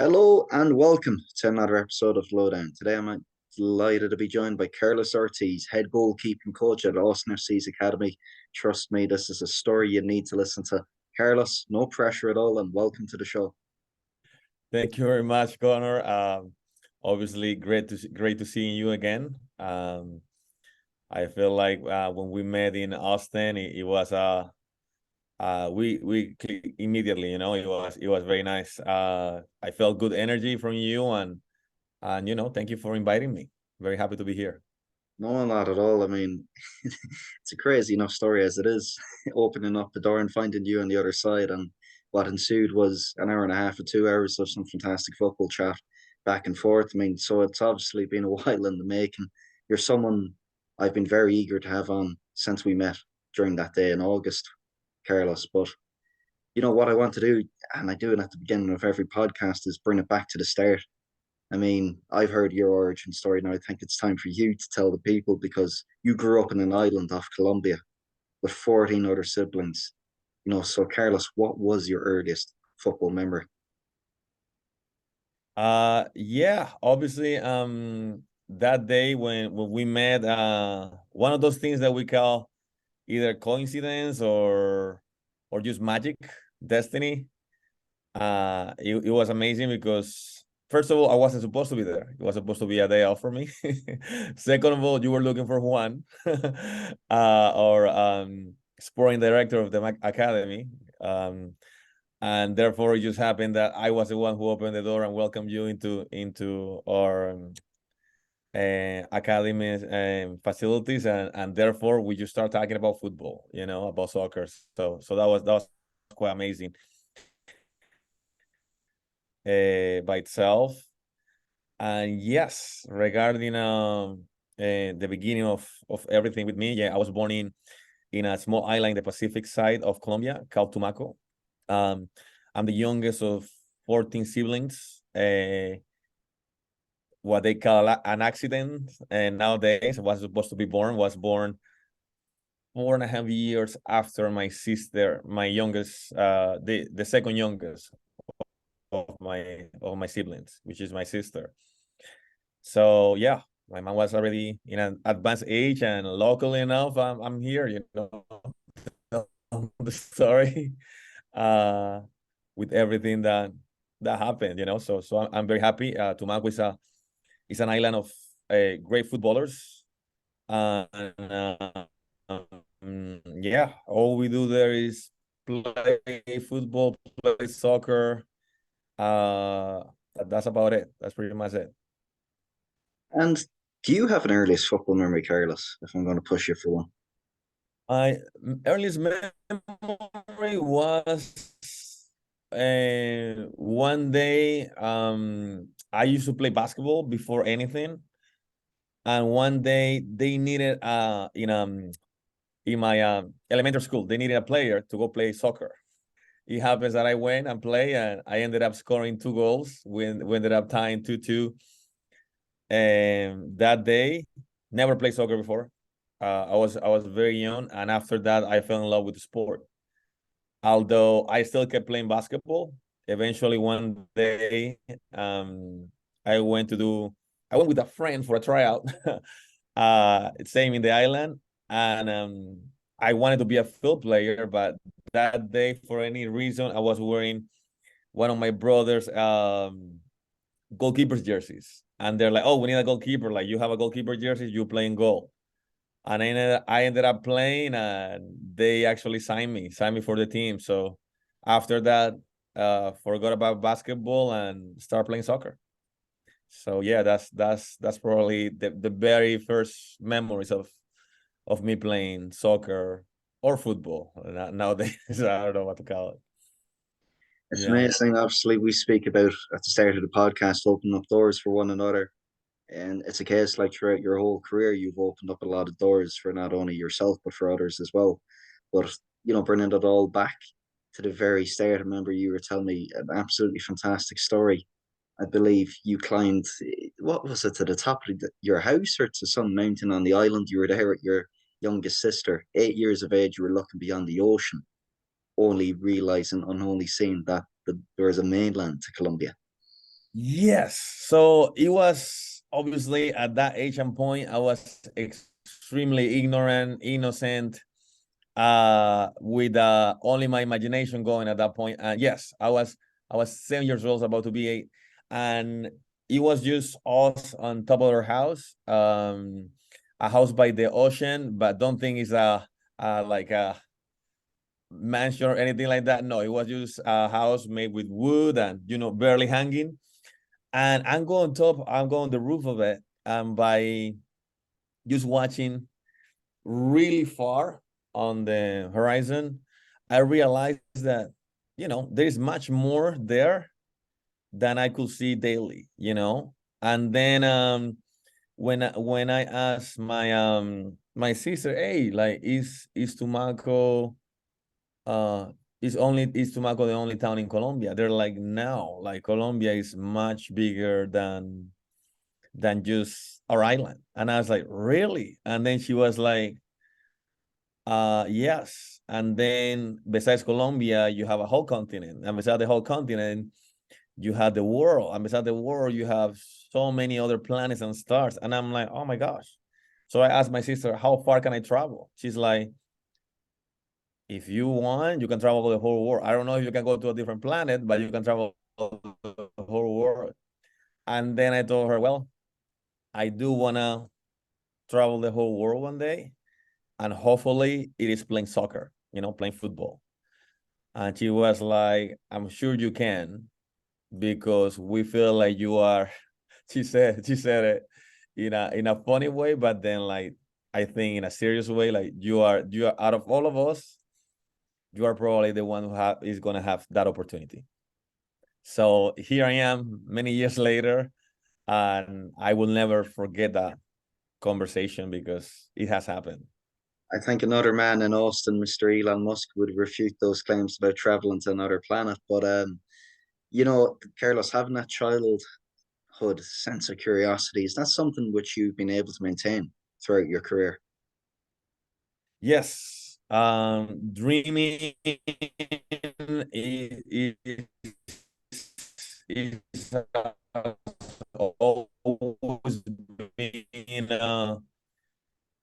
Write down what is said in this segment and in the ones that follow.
Hello and welcome to another episode of Lowdown. Today I'm delighted to be joined by Carlos Ortiz, head goalkeeping coach at Austin FC's Academy. Trust me, this is a story you need to listen to. Carlos, no pressure at all, and welcome to the show. Thank you very much, Connor. Obviously, great to see you again. I feel like when we met in Austin, it was we clicked immediately. It was very nice. I felt good energy from you, and thank you for inviting me. Very happy to be here. No, not at all. I mean, it's a crazy enough story as it is, opening up the door and finding you on the other side. And what ensued was an hour and a half or 2 hours of some fantastic football chat back and forth. I mean, so it's obviously been a while in the making. You're someone I've been very eager to have on since we met during that day in August, Carlos. But you know what I want to do, and I do it at the beginning of every podcast, is bring it back to the start. I mean, I've heard your origin story now. I think it's time for you to tell the people because you grew up in an island off Colombia with 14 other siblings. So Carlos, what was your earliest football memory? Yeah, obviously, that day when we met, one of those things that we call either coincidence or just magic, destiny. It was amazing because first of all, I wasn't supposed to be there. It was supposed to be a day off for me. Second of all, you were looking for Juan, or sporting director of the academy. And therefore it just happened that I was the one who opened the door and welcomed you into our academy facilities, and therefore we just start talking about football, about soccer. So that was quite amazing by itself. And yes, regarding the beginning of everything with me, yeah, I was born in a small island in the Pacific side of Colombia called Tumaco. I'm the youngest of 14 siblings. What they call an accident, and nowadays was supposed to be was born 4.5 years after my sister, my youngest, the second youngest of my siblings, which is my sister. So yeah, my mom was already in an advanced age, and locally enough, I'm here, the story, with everything that happened, So I'm very happy. Tumaco is an island of great footballers, and yeah, all we do there is play football, play soccer. That's about it. That's pretty much it. And do you have an earliest football memory, Carlos? If I'm going to push you for one. My earliest memory was one day. I used to play basketball before anything, and one day they needed in my elementary school, they needed a player to go play soccer. It happens that I went and play, and I ended up scoring 2 goals. We ended up tying 2-2. And that day, never played soccer before. I was very young, and after that, I fell in love with the sport. Although I still kept playing basketball. Eventually, one day, I went with a friend for a tryout. Same in the island, and I wanted to be a field player, but that day, for any reason, I was wearing one of my brother's goalkeeper's jerseys, and they're like, "Oh, we need a goalkeeper. Like, you have a goalkeeper jersey, you play in goal." And I ended up playing, and they actually signed me for the team. So after that, forgot about basketball and start playing soccer. So yeah, that's probably the very first memories of me playing soccer or football. Nowadays, I don't know what to call it. It's Yeah. amazing. Obviously, we speak about at the start of the podcast opening up doors for one another. And it's a case like throughout your whole career, you've opened up a lot of doors for not only yourself, but for others as well. But, bringing it all back to the very start, I remember you were telling me an absolutely fantastic story. I believe you climbed, what was it, to the top of your house or to some mountain on the island? You were there with your youngest sister, 8 years of age. You were looking beyond the ocean, only realizing and only seeing that there was a mainland to Colombia. Yes. So it was obviously at that age and point, I was extremely ignorant, innocent, with only my imagination going at that point. And yes, I was 7 years old, about to be 8, and it was just us on top of our house, a house by the ocean, but don't think it's like a mansion or anything like that. No, it was just a house made with wood and barely hanging. And I'm going top, I'm going the roof of it, and by just watching really far on the horizon, I realized that there is much more there than I could see daily. And then when I asked my sister, hey, like is Tumaco is Tumaco the only town in Colombia? They're like, no, like Colombia is much bigger than just our island. And I was like, really? And then she was like, yes. And then besides Colombia, you have a whole continent. And besides the whole continent, you have the world. And besides the world, you have so many other planets and stars. And I'm like, oh my gosh. So I asked my sister, how far can I travel? She's like, if you want, you can travel the whole world. I don't know if you can go to a different planet, but you can travel the whole world. And then I told her, well, I do want to travel the whole world one day. And hopefully it is playing soccer, playing football. And she was like, I'm sure you can, because we feel like you are, she said it in a funny way, but then like I think in a serious way, like you are out of all of us, you are probably the one who is gonna have that opportunity. So here I am many years later, and I will never forget that conversation because it has happened. I think another man in Austin, Mr. Elon Musk, would refute those claims about traveling to another planet. But Carlos, having that childhood sense of curiosity, is that something which you've been able to maintain throughout your career? Yes, dreaming is always been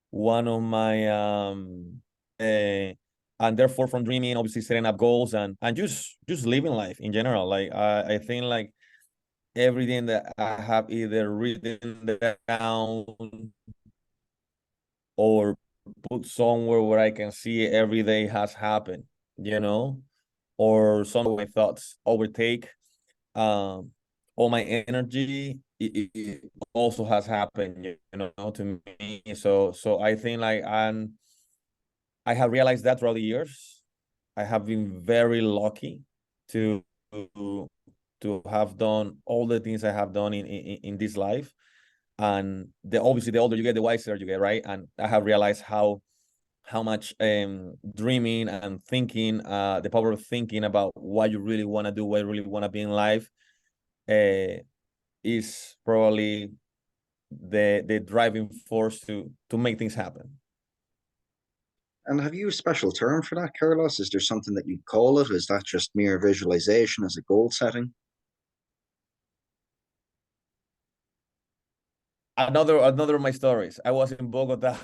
one of my and therefore from dreaming, obviously setting up goals and just living life in general. Like I think like everything that I have either written down or put somewhere where I can see it every day has happened, you know, or some of my thoughts overtake all my energy. It also has happened, to me. So I think like I have realized that throughout the years. I have been very lucky to to have done all the things I have done in this life. And obviously the older you get, the wiser you get, right? And I have realized how much dreaming and thinking, the power of thinking about what you really want to do, what you really want to be in life, is probably the driving force to make things happen. And have you a special term for that, Carlos? Is there something that you call it? Is that just mere visualization as a goal setting? Another of my stories. I was in Bogota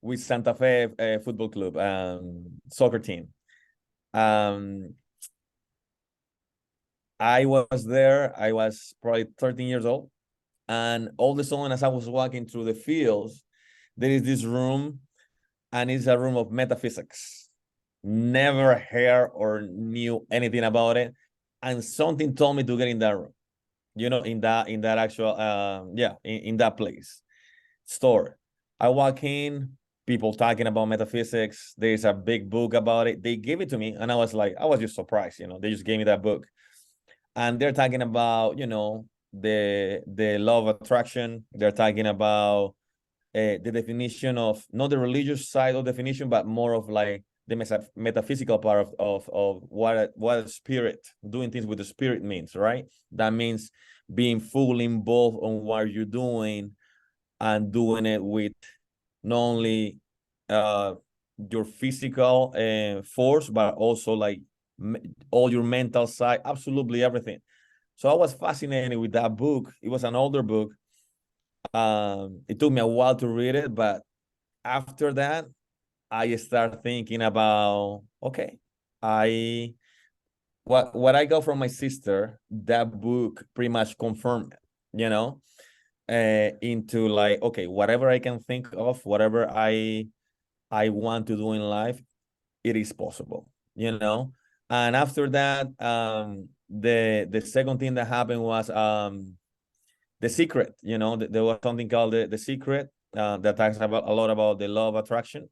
with Santa Fe Football Club, soccer team. Um, I was there. I was probably 13 years old, and all of a sudden, as I was walking through the fields, there is this room, and it's a room of metaphysics. Never heard or knew anything about it, and something told me to get in that room. In that actual yeah, in that place store. I walk in, people talking about metaphysics. There's a big book about it. They gave it to me, and I was just surprised. They just gave me that book, and they're talking about the law of attraction. They're talking about the definition of not the religious side of definition, but more of like the metaphysical part of what spirit, doing things with the spirit means, right? That means being fully involved on what you're doing and doing it with not only uh, your physical force, but also like all your mental side, absolutely everything. So I was fascinated with that book. It was an older book. It took me a while to read it, but after that, I start thinking about, okay, I what I got from my sister, that book pretty much confirmed, you know, into like, okay, whatever I can think of, whatever I want to do in life, it is possible, you know. And after that, the second thing that happened was The Secret. You know, there was something called the Secret that talks about a lot about the law of attraction.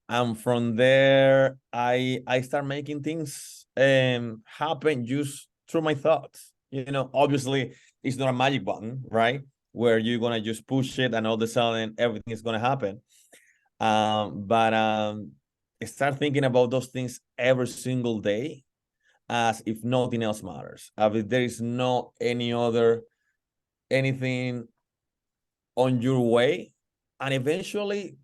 And from there, I start making things happen just through my thoughts. You know, obviously, it's not a magic button, right? Where you're gonna just push it and all of a sudden everything is gonna happen. But start thinking about those things every single day, as if nothing else matters. If there is no anything on your way, and eventually,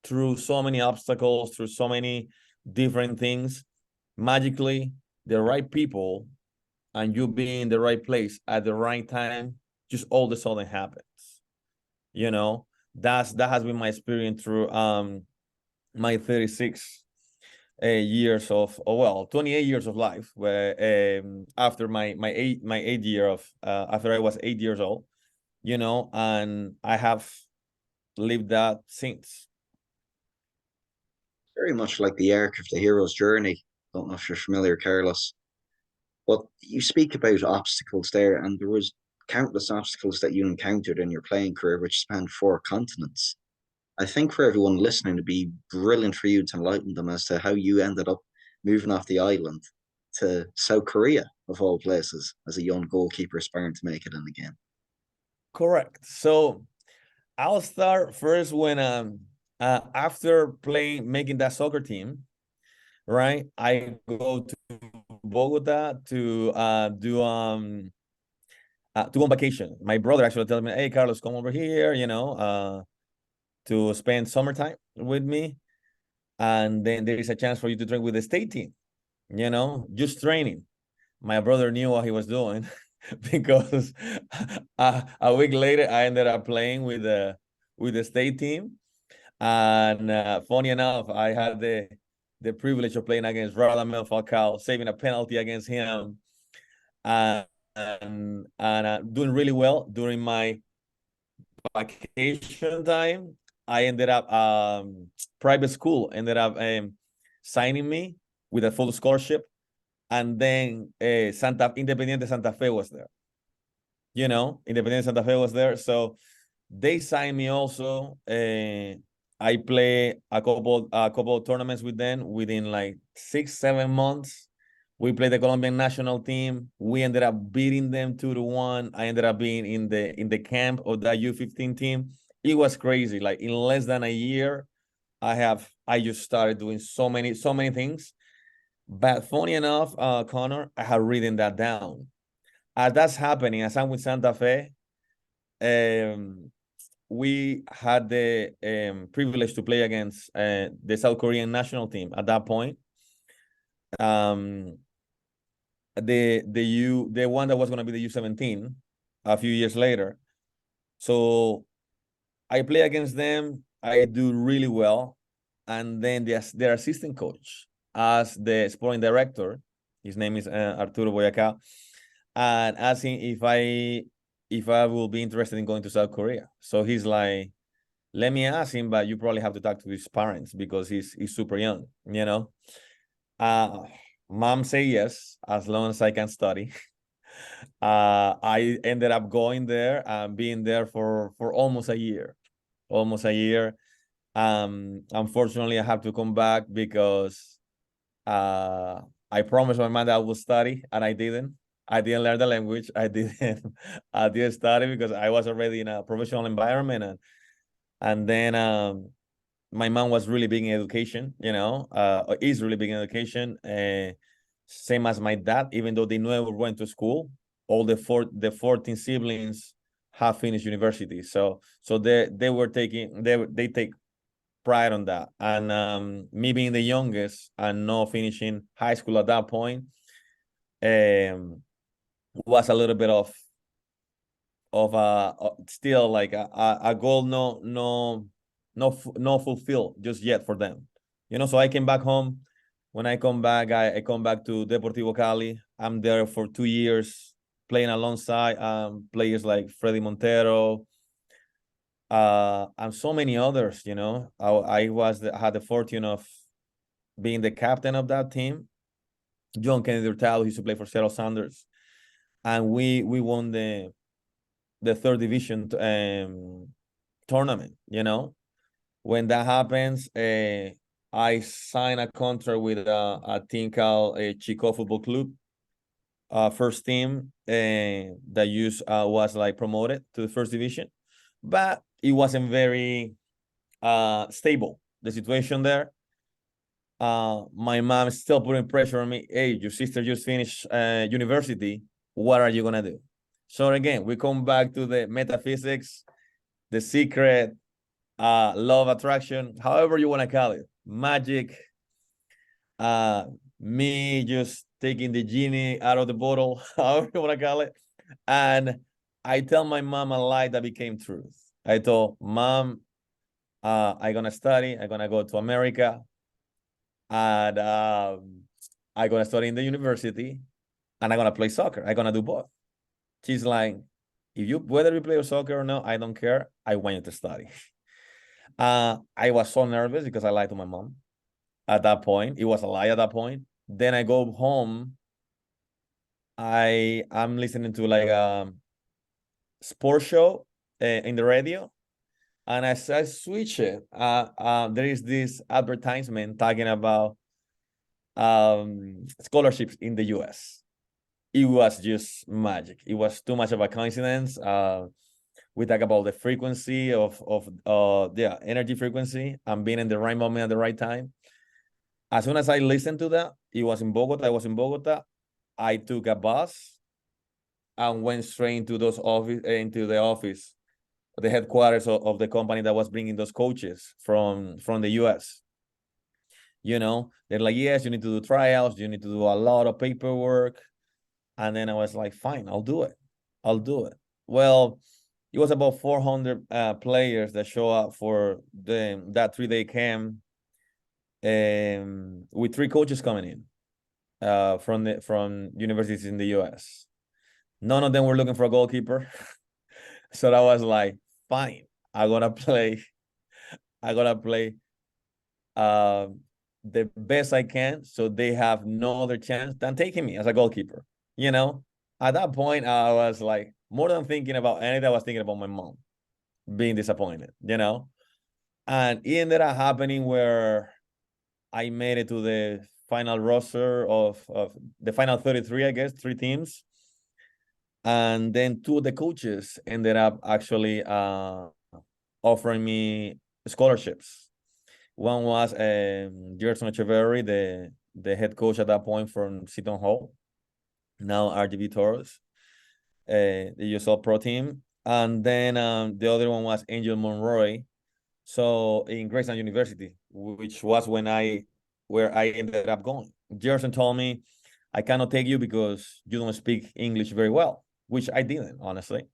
through so many obstacles, through so many different things, magically, the right people and you being in the right place at the right time, just all of a sudden happens. You know, that has been my experience through my 36 years of, oh well, 28 years of life, where after my eight year of after I was 8 years old, you know, and I have lived that since. Very much like the arc of the hero's journey. Don't know if you're familiar, Carlos. But you speak about obstacles there, and there was countless obstacles that you encountered in your playing career, which spanned 4 continents. I think for everyone listening, it'd be brilliant for you to enlighten them as to how you ended up moving off the island to South Korea, of all places, as a young goalkeeper aspiring to make it in the game. Correct. So I'll start first when after making that soccer team, right? I go to Bogota to go on vacation. My brother actually tells me, "Hey, Carlos, come over here, you know, to spend summertime with me, and then there is a chance for you to train with the state team, you know, just training." My brother knew what he was doing because a week later I ended up playing with the state team, and funny enough, I had the privilege of playing against Radamel Falcao, saving a penalty against him, and doing really well during my vacation time. I ended up private school ended up signing me with a full scholarship, and then Independiente Santa Fe was there. You know, Independiente Santa Fe was there, so they signed me also. I play a couple of tournaments with them within like 6-7 months. We played the Colombian national team. We ended up beating them 2-1. I ended up being in the camp of that U15 team. It was crazy. Like in less than a year, I just started doing so many things. But funny enough, Connor, I have written that down. As that's happening, as I'm with Santa Fe, we had the privilege to play against the South Korean national team at that point. The one that was going to be the U17 a few years later. So I play against them. I do really well, and then their assistant coach, as the sporting director, his name is Arturo Boyaca, and asked him if I will be interested in going to South Korea. So he's like, let me ask him, but you probably have to talk to his parents because he's super young, you know. Mom say yes, as long as I can study. I ended up going there and being there for almost a year. Almost a year. Unfortunately, I have to come back because I promised my mom that I would study, and I didn't. I didn't learn the language. I didn't study because I was already in a professional environment, and then my mom was really big in education, you know, is really big in education. Same as my dad, even though they never went to school, all the 14 siblings have finished university. So they take pride on that. And me being the youngest and not finishing high school at that point, was a little bit of still like a goal no fulfilled just yet for them. So I came back home. When I come back, I come back to Deportivo Cali. I'm there for 2 years playing alongside players like Freddy Montero, and so many others. I had the fortune of being the captain of that team. John Kennedy Hurtado used to play for Seattle Sounders, and we won the third division tournament. When that happens, I sign a contract with a team called Chico Football Club, first team that was like promoted to the first division, but it wasn't very stable, the situation there. My mom is still putting pressure on me. Hey, your sister just finished university. What are you gonna do? So again, we come back to the metaphysics, the secret, love attraction, however you want to call it, magic, me just taking the genie out of the bottle, however you want to call it. And I tell my mom a lie that became truth. I told Mom, I'm gonna study, I'm gonna go to America, and I'm gonna study in the university, and I'm gonna play soccer. I'm gonna do both. She's like, whether you play soccer or not, I don't care. I want you to study. I was so nervous because I lied to my mom at that point. It was a lie at that point. Then I go home. I'm listening to like a sports show in the radio, and as I switch it, there is this advertisement talking about scholarships in the U.S. It was just magic. It was too much of a coincidence. We talk about the frequency of energy frequency and being in the right moment at the right time. As soon as I listened to that, it was in Bogota. I was in Bogota. I took a bus and went straight into the office, the headquarters of the company that was bringing those coaches from the U.S. They're like, yes, you need to do tryouts. You need to do a lot of paperwork. And then I was like, fine, I'll do it. Well, it was about 400 players that show up for that 3-day camp, with 3 coaches coming in from universities in the U.S. None of them were looking for a goalkeeper. So that was like, fine, I'm gonna play the best I can, so they have no other chance than taking me as a goalkeeper. At that point, I was like, more than thinking about anything, I was thinking about my mom being disappointed. And it ended up happening where I made it to the final roster of the final 33, I guess, 3 teams. And then 2 of the coaches ended up actually offering me scholarships. One was Gerson Echeverry, the head coach at that point from Seton Hall, now RGB Toros, the USL Pro team. And then the other one was Angel Monroy, so in Grayson University, which was where I ended up going. Gerson told me, I cannot take you because you don't speak English very well, which I didn't, honestly.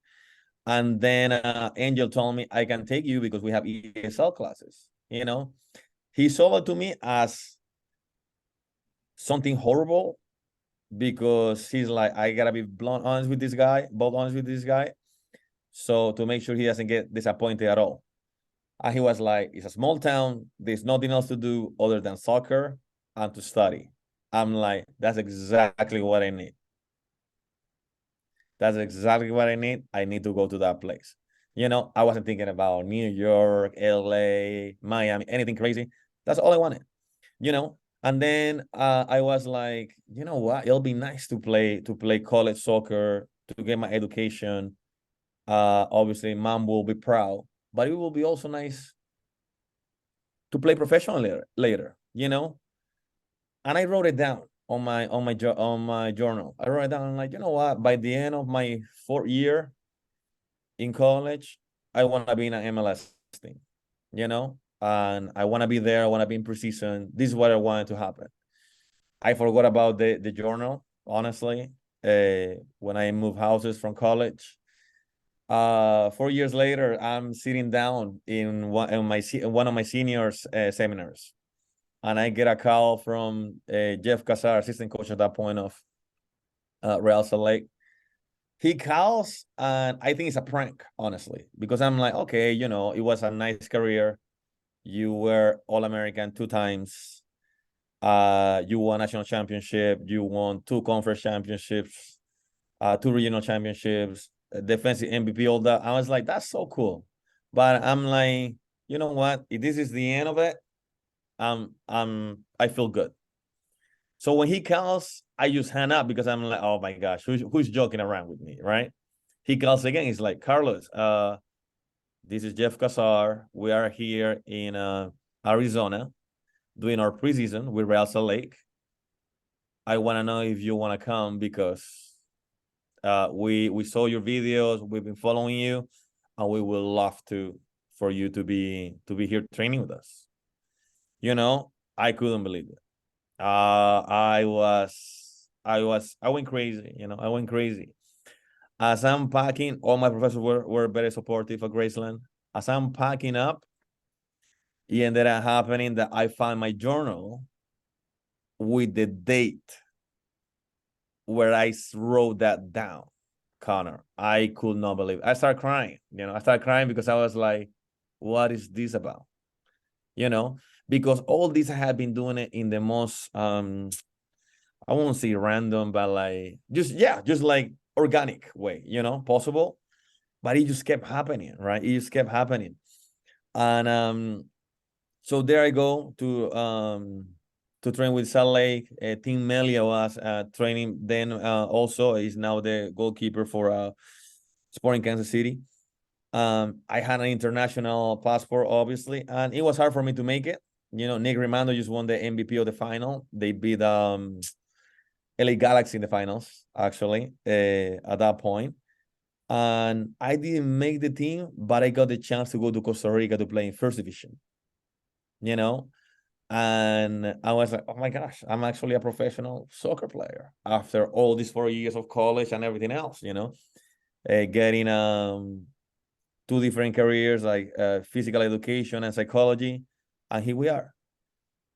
And then Angel told me, I can take you because we have ESL classes. He sold it to me as something horrible, because he's like, I gotta be both honest with this guy, so to make sure he doesn't get disappointed at all. And he was like, it's a small town, there's nothing else to do other than soccer and to study. I'm like, that's exactly what I need. I need to go to that place. I wasn't thinking about New York, LA, Miami, anything crazy. That's all I wanted. And then I was like, you know what? It'll be nice to play college soccer, to get my education. Obviously, Mom will be proud, but it will be also nice to play professionally later. And I wrote it down on my journal. I wrote it down. I'm like, you know what? By the end of my 4th year in college, I want to be in an MLS team. And I want to be there. I want to be in preseason. This is what I wanted to happen. I forgot about the journal. honestly, when I moved houses from college. 4 years later, I'm sitting down in one of my seniors seminars, and I get a call from Jeff Casar, assistant coach at that point of Real Salt Lake. He calls, and I think it's a prank, honestly, because I'm like, okay, it was a nice career. You were All-American 2 times. You won national championship. You won 2 conference championships, 2 regional championships, defensive MVP, all that. I was like, that's so cool. But I'm like, you know what? If this is the end of it, I feel good. So when he calls, I just hang up because I'm like, oh my gosh, who's joking around with me, right? He calls again. He's like, Carlos, this is Jeff Casar. We are here in Arizona doing our preseason with Real Salt Lake. I want to know if you want to come because we saw your videos. We've been following you, and we would love for you to be here training with us. I couldn't believe it. I went crazy. I went crazy. As I'm packing, all my professors were very supportive of Graceland. As I'm packing up, it ended up happening that I found my journal with the date where I wrote that down, Connor. I could not believe it. I started crying. I started crying because I was like, what is this about? Because all this I had been doing it in the most I won't say random, but like just like organic way, possible. But it just kept happening, right? It just kept happening. And so there I go to train with Salt Lake. Tim Melia was training then, also is now the goalkeeper for Sporting Kansas City. I had an international passport, obviously, and it was hard for me to make it. Nick Rimando just won the MVP of the final. They beat LA Galaxy in the finals, actually, at that point. And I didn't make the team, but I got the chance to go to Costa Rica to play in first division. And I was like, oh my gosh, I'm actually a professional soccer player after all these 4 years of college and everything else, getting 2 different careers, like physical education and psychology. And here we are.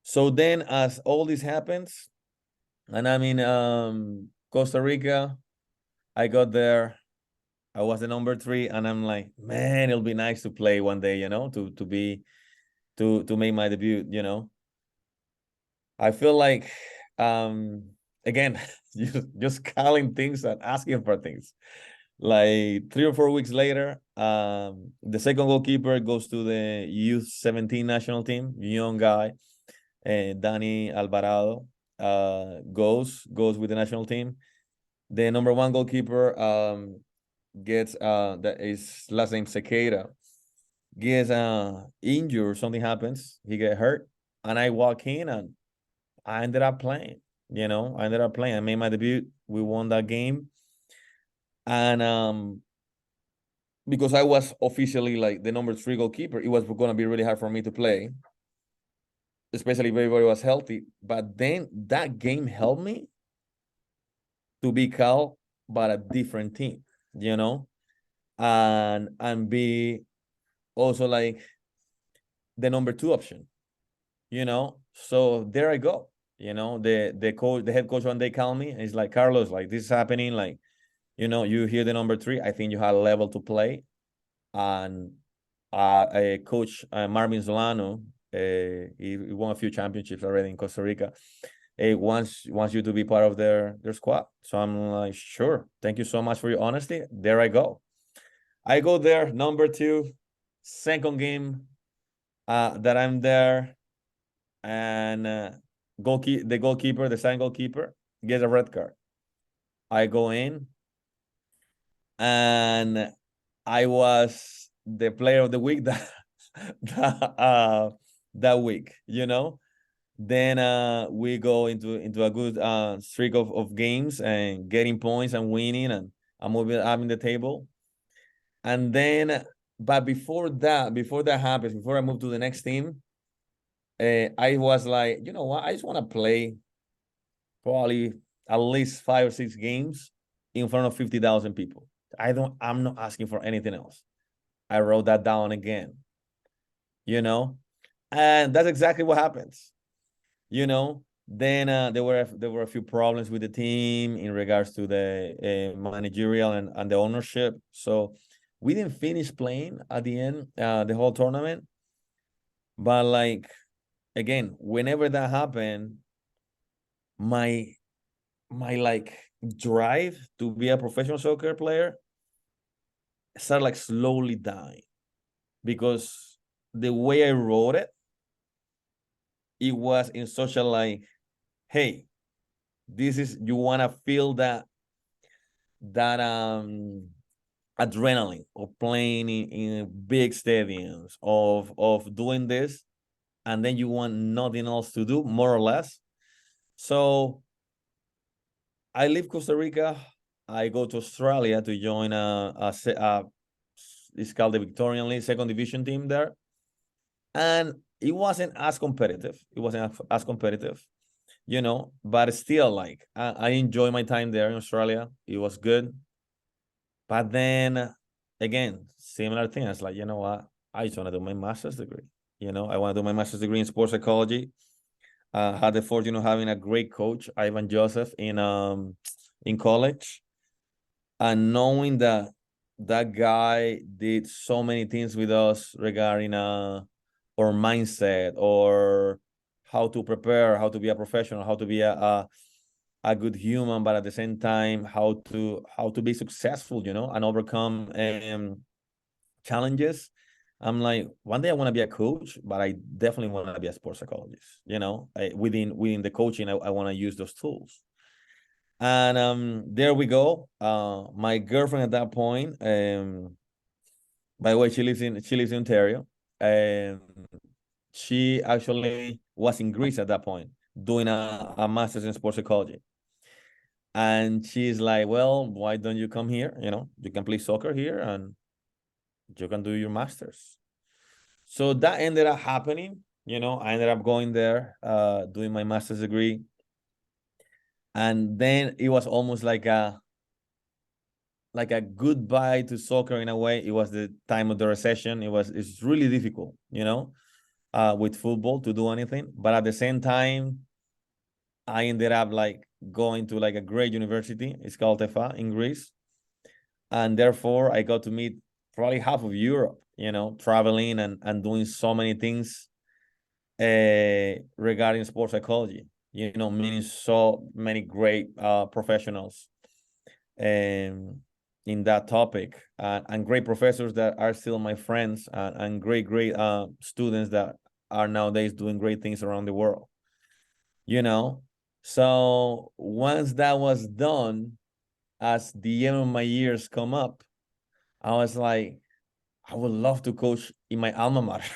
So then as all this happens, and I'm in Costa Rica, I got there. I was the number 3, and I'm like, man, it'll be nice to play one day, to make my debut, I feel like again, just calling things and asking for things. Like 3 or 4 weeks later, the second goalkeeper goes to the U17 national team, young guy, Danny Alvarado, goes with the national team. The number 1 goalkeeper gets that is last name Sequeira, gets injured, something happens, he get hurt, and I walk in and I ended up playing. I made my debut. We won that game. And because I was officially like the number 3 goalkeeper, it was going to be really hard for me to play, especially if everybody was healthy. But then that game helped me to be called by a different team, and be also like the number 2 option, So there I go. The head coach one day called me and he's like, Carlos, like this is happening, like, you hear the number 3, I think you had a level to play. And a coach, Marvin Solano, he won a few championships already in Costa Rica. He wants you to be part of their squad. So I'm like, sure, thank you so much for your honesty. There I go. I go there, number 2, second game that I'm there, and the goalkeeper, the second goalkeeper, gets a red card. I go in, and I was the player of the week that week, Then we go into a good streak of games and getting points and winning, and I'm moving up in the table. And then, but before that happens, before I move to the next team, I was like, you know what? I just want to play probably at least 5 or 6 games in front of 50,000 people. I'm not asking for anything else. I wrote that down again, and that's exactly what happens, Then there were a few problems with the team in regards to the managerial and the ownership. So we didn't finish playing at the end, the whole tournament. But like, again, whenever that happened, my like drive to be a professional soccer player started like slowly dying, because the way I wrote it, it was in such a like, hey, this is, you want to feel that adrenaline of playing in big stadiums, of doing this, and then you want nothing else to do, more or less. So I leave Costa Rica. I go to Australia to join it's called the Victorian League second division team there, and it wasn't as competitive. But still, like, I enjoy my time there in Australia. It was good. But then again, similar thing. It's like, you know what? I just want to do my master's degree. I want to do my master's degree in sports psychology. Had the fortune of having a great coach, Ivan Joseph, in college, and knowing that that guy did so many things with us regarding our mindset, or how to prepare, how to be a professional, how to be a good human, but at the same time, how to be successful, and overcome challenges. I'm like, one day I want to be a coach, but I definitely want to be a sports psychologist. Within the coaching, I want to use those tools. And there we go. My girlfriend at that point, by the way, she lives in Ontario, and she actually was in Greece at that point doing a master's in sports psychology. And she's like, well, why don't you come here? You can play soccer here and you can do your master's. So that ended up happening. I ended up going there, doing my master's degree. And then it was almost like a goodbye to soccer in a way. It was the time of the recession. It's really difficult, with football to do anything. But at the same time, I ended up like going to like a great university. It's called TEFA in Greece. And therefore I got to meet probably half of Europe, traveling and doing so many things regarding sports psychology, meeting so many great professionals in that topic, and great professors that are still my friends, and great students that are nowadays doing great things around the world. So once that was done, as the end of my years come up, I was like, I would love to coach in my alma mater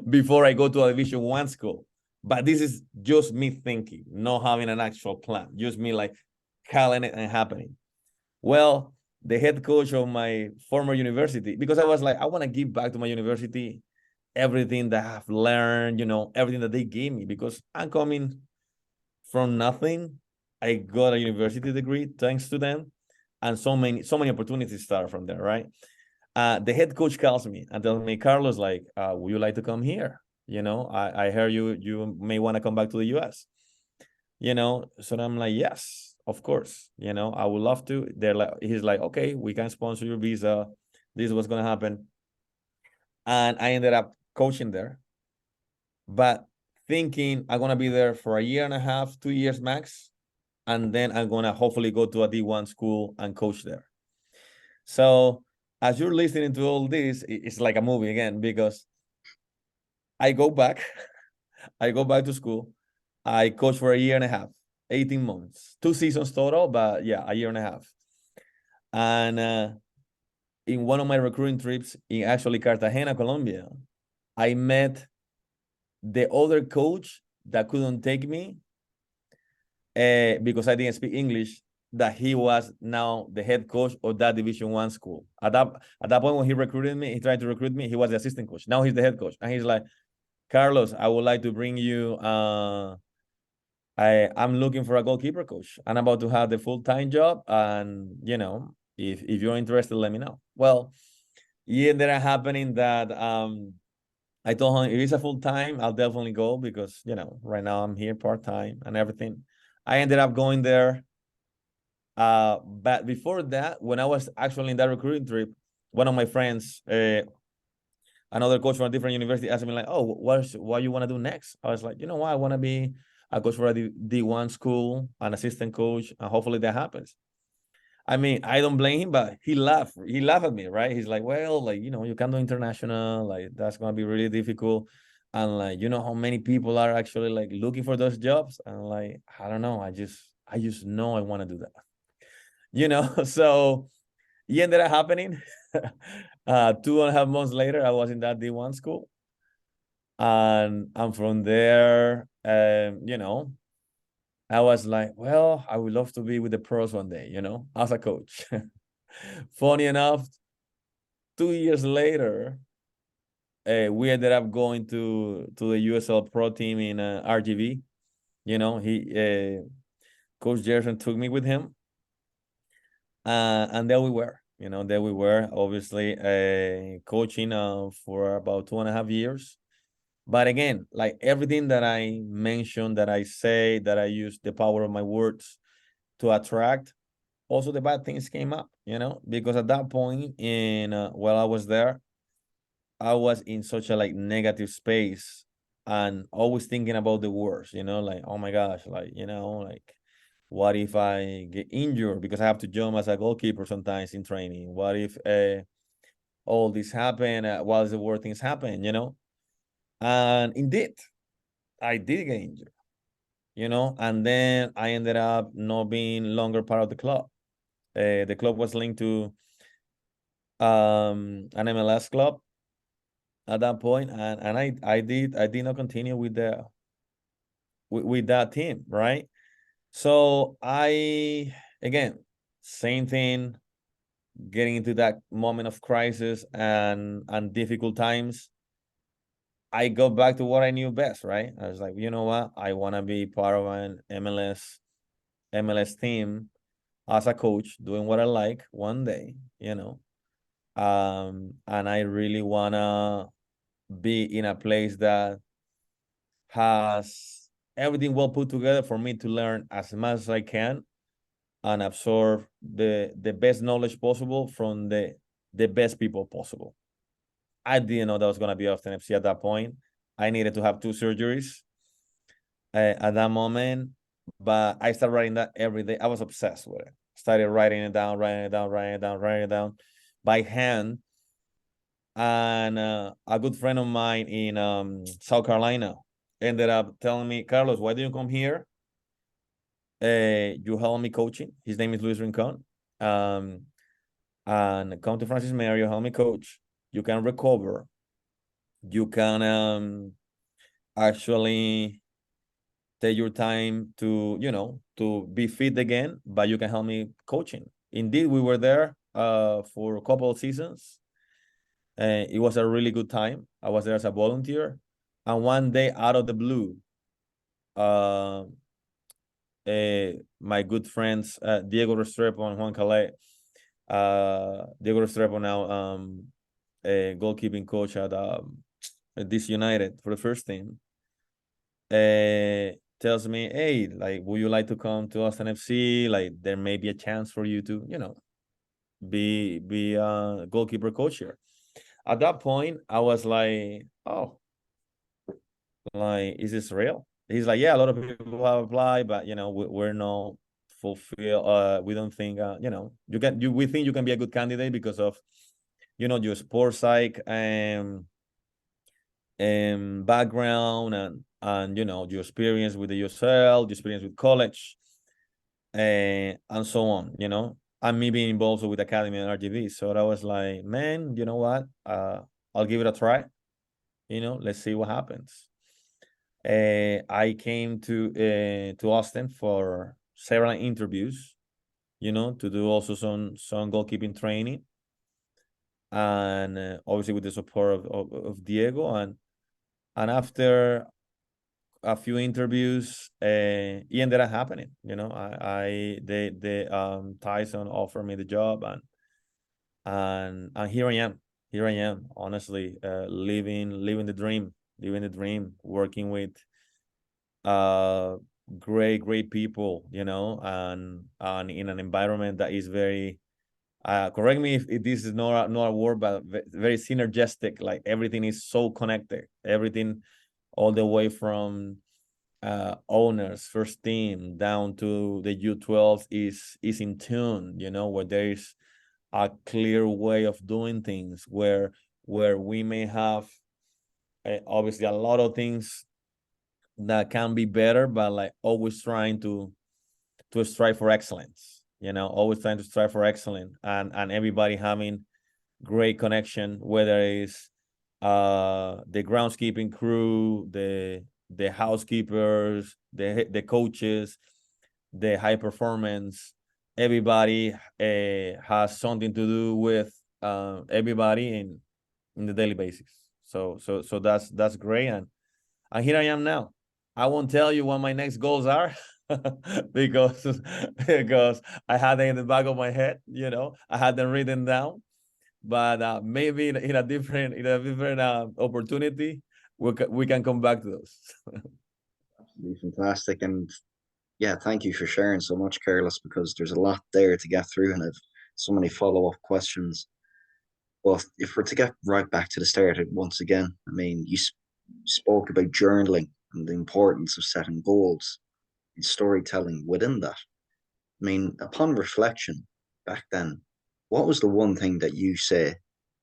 before I go to a Division I school. But this is just me thinking, not having an actual plan, just me like calling it and happening. Well, the head coach of my former university, because I was like, I want to give back to my university everything that I've learned, everything that they gave me, because I'm coming from nothing. I got a university degree thanks to them, and so many opportunities start from there, right? The head coach calls me and tells me, Carlos, like, would you like to come here? I heard you may want to come back to the US. So I'm like, yes, of course. I would love to. He's like, okay, we can sponsor your visa. This is what's gonna happen. And I ended up coaching there, but thinking I'm gonna be there for a year and a half, 2 years max, and then I'm gonna hopefully go to a D1 school and coach there. So as you're listening to all this, it's like a movie again, because I go back, I go back to school, I coach for a year and a half, 18 months, 2 seasons total, but yeah, a year and a half. And in one of my recruiting trips in actually Cartagena, Colombia, I met the other coach that couldn't take me because I didn't speak English, that he was now the head coach of that Division I school. At that point, when he tried to recruit me, he was the assistant coach. Now he's the head coach. And he's like, Carlos, I would like to bring you I'm looking for a goalkeeper coach. I'm about to have the full-time job, and if you're interested, let me know. Well, it ended up happening that I told him if it's a full-time, I'll definitely go because right now I'm here part-time and everything. I ended up going there. But before that, when I was actually in that recruiting trip, one of my friends, another coach from a different university, asked me like, "Oh, what you want to do next?" I was like, "You know what? I want to be a coach for a D1 school, an assistant coach, and hopefully that happens." I mean, I don't blame him, but he laughed. He laughed at me, right? He's like, "Well, like you can't do international. Like that's gonna be really difficult." And like, how many people are actually like looking for those jobs? And like, I don't know. I just know I want to do that. So it ended up happening. 2.5 months later, I was in that D1 school. And from there, I was like, well, I would love to be with the pros one day, as a coach. Funny enough, 2 years later, we ended up going to the USL Pro team in RGV. He Coach Jerson took me with him, and there we were. There we were, obviously, coaching for about 2.5 years. But again, like everything that I mentioned, that I say, that I use the power of my words to attract, also the bad things came up, because at that point while I was there, I was in such a like negative space and always thinking about the worst, like, oh my gosh, like, like what if I get injured because I have to jump as a goalkeeper sometimes in training? What if all this happen while the worst things happen? And indeed, I did get injured, and then I ended up not being longer part of the club. The club was linked to an MLS club at that point, and I did not continue with that team, right? So again, same thing, getting into that moment of crisis and difficult times. I go back to what I knew best, right? I was like, you know what? I want to be part of an MLS team as a coach, doing what I like one day. And I really wanna be in a place that has everything well put together for me to learn as much as I can and absorb the best knowledge possible from the best people possible. I didn't know that was gonna be Austin FC at that point. I needed to have 2 surgeries at that moment, but I started writing that every day. I was obsessed with it. Started writing it down, writing it down, writing it down, writing it down by hand. And a good friend of mine in South Carolina ended up telling me, Carlos, why do you come here? You help me coaching. His name is Luis Rincon. And come to Francis Mary, you help me coach. You can recover. You can actually take your time to be fit again, but you can help me coaching. Indeed, we were there for a couple of seasons. It was a really good time. I was there as a volunteer. And one day, out of the blue, uh, my good friends, Diego Restrepo and Juan Calais, Diego Restrepo now a goalkeeping coach at DC United for the first team, tells me, hey, like, would you like to come to Austin FC? Like, there may be a chance for you to, be a goalkeeper coach here. At that point, I was like, oh, like, is this real? He's like, yeah, a lot of people have applied, but we're not fulfill. We don't think we think you can be a good candidate because of your sports psych and background and your experience with the USL, your experience with college, and so on. And me being involved with academy and RGV. So I was like, man, you know what? I'll give it a try. Let's see what happens. I came to Austin for several interviews, to do also some goalkeeping training, and obviously with the support of Diego. And after a few interviews. It ended up happening. You know, they Tyson offered me the job, and here I am. Here I am, honestly, living the dream, working with uh great people, you know, and in an environment that is very correct me if this is not a word, but very synergistic. Like everything is so connected, everything all the way from owners, first team down to the U12 is in tune, you know, where there is a clear way of doing things, where we may have obviously a lot of things that can be better, but like always trying to strive for excellence, you know, always trying to strive for excellence, and everybody having great connection, whether it's the groundskeeping crew, the housekeepers, the coaches, the high performance. Everybody has something to do with everybody in the daily basis. So that's great, and here I am now. I won't tell you what my next goals are because because I had them in the back of my head. You know, I had them written down, but maybe in a different opportunity we can come back to those. Absolutely fantastic. And yeah, thank you for sharing so much, Carlos, because there's a lot there to get through, and I've so many follow-up questions. But if we're to get right back to the start once again, I mean, you spoke about journaling and the importance of setting goals and storytelling within that. I mean, upon reflection back then, what was the one thing that you say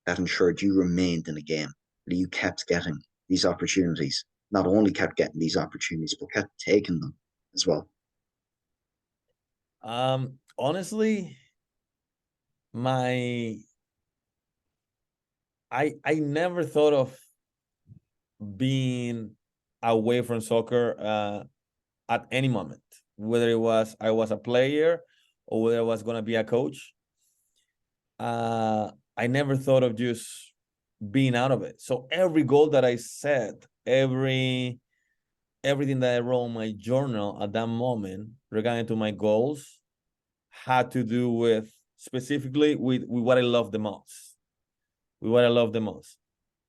that ensured you remained in the game, that you kept getting these opportunities, not only kept getting these opportunities, but kept taking them as well? Honestly, my I never thought of being away from soccer at any moment, whether it was I was a player or whether I was going to be a coach. I never thought of just being out of it. So every goal that I set, everything that I wrote in my journal at that moment regarding to my goals had to do with specifically with what I love the most. With what I love the most.